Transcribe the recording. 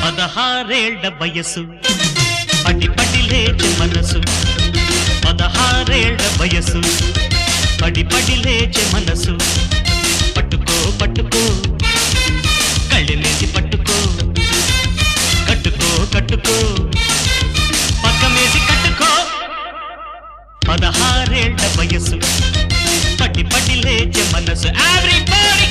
పదహారేళ్ల వయసు పడి పడి లేచే మనసు 16 ఏళ్ల వయసు పడి పడి లేచే మనసు పట్టుకో పట్టుకో కళ్ళెలేసి పట్టుకో కట్టుకో కట్టుకో పక్కమేసి కట్టుకో 16 ఏళ్ల వయసు పడి పడి లేచే మనసు ఎవ్రీబడీ